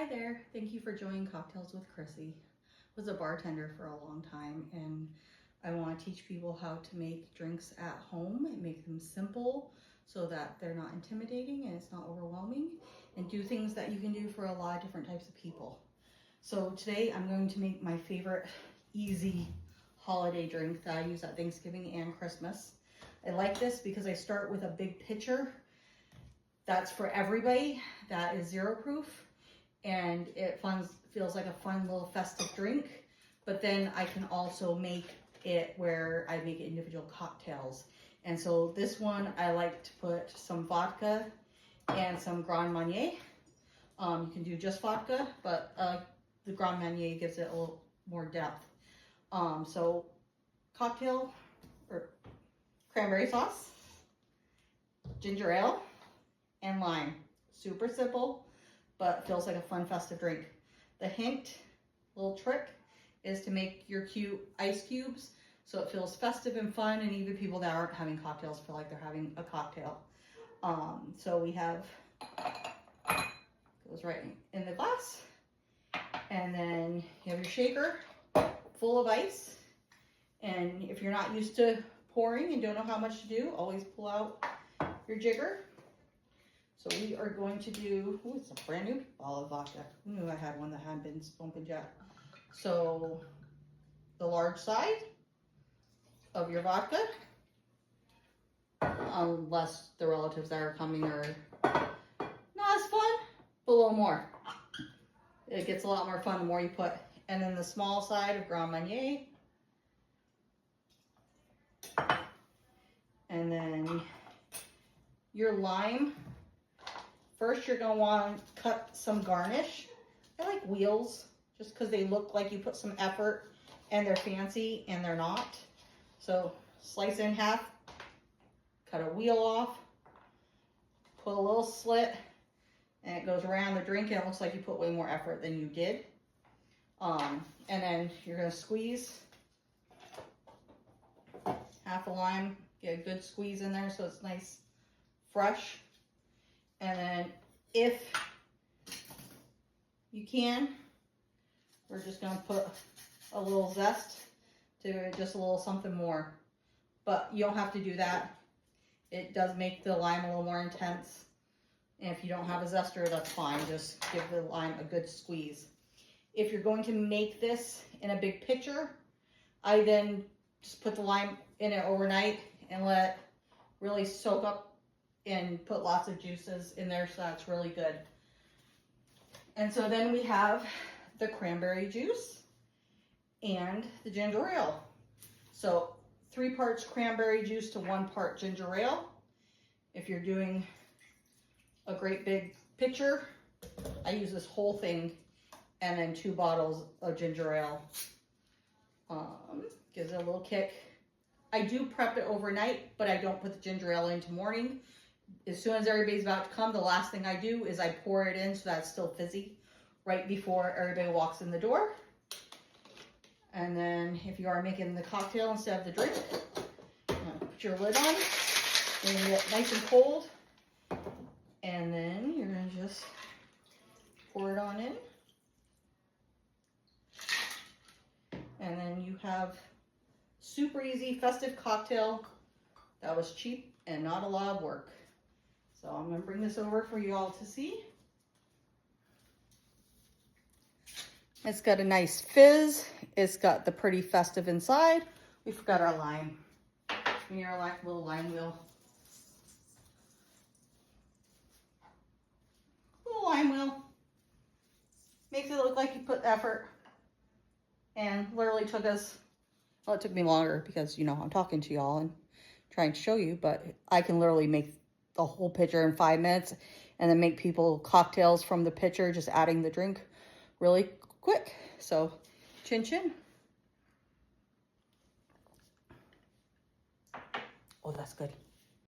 Hi there, thank you for joining Cocktails with Chrissy. I was a bartender for a long time and I want to teach people how to make drinks at home and make them simple so that they're not intimidating and it's not overwhelming, and do things that you can do for a lot of different types of people. So today I'm going to make my favorite easy holiday drink that I use at Thanksgiving and Christmas. I like this because I start with a big pitcher that's for everybody, that is 0 proof, and it feels like a fun little festive drink. But then I can also make it where I make individual cocktails. And so this one, I like to put some vodka and some Gran Marnier. You can do just vodka, but the Gran Marnier gives it a little more depth. So cocktail or cranberry sauce, ginger ale, and lime. Super simple, but feels like a fun festive drink. The hint, little trick, is to make your cute ice cubes so it feels festive and fun, and even people that aren't having cocktails feel like they're having a cocktail. So we have, goes right in the glass, and then you have your shaker full of ice. And if you're not used to pouring and don't know how much to do, always pull out your jigger. So we are going to do, ooh, it's a brand new bottle of vodka. Who knew I had one that hadn't been opened yet? So the large side of your vodka, unless the relatives that are coming are not as fun, but a little more. It gets a lot more fun the more you put. And then the small side of Gran Marnier. And then your lime. First, you're going to want to cut some garnish. I like wheels just because they look like you put some effort and they're fancy, and they're not. So slice it in half, cut a wheel off, put a little slit, and it goes around the drink, and it looks like you put way more effort than you did. And then you're going to squeeze half a lime, get a good squeeze in there so it's nice, fresh. And then if you can, we're just going to put a little zest to just a little something more. But you don't have to do that. It does make the lime a little more intense. And if you don't have a zester, that's fine. Just give the lime a good squeeze. If you're going to make this in a big pitcher, I then just put the lime in it overnight and let it really soak up and put lots of juices in there, so that's really good. And so then we have the cranberry juice and the ginger ale. So 3 parts cranberry juice to 1 part ginger ale. If you're doing a great big pitcher, I use this whole thing and then 2 bottles of ginger ale. Gives it a little kick. I do prep it overnight, but I don't put the ginger ale into morning. As soon as everybody's about to come, the last thing I do is I pour it in so that it's still fizzy right before everybody walks in the door. And then if you are making the cocktail instead of the drink, put your lid on and you get nice and cold. And then you're going to just pour it on in. And then you have super easy festive cocktail that was cheap and not a lot of work. So I'm going to bring this over for you all to see. It's got a nice fizz. It's got the pretty festive inside. We forgot our lime. We need our little lime wheel. Little lime wheel. Makes it look like you put effort. And literally took us, well, it took me longer because, you know, I'm talking to y'all and trying to show you, but I can literally make the whole pitcher in 5 minutes and then make people cocktails from the pitcher, just adding the drink really quick. So chin chin. Oh, that's good.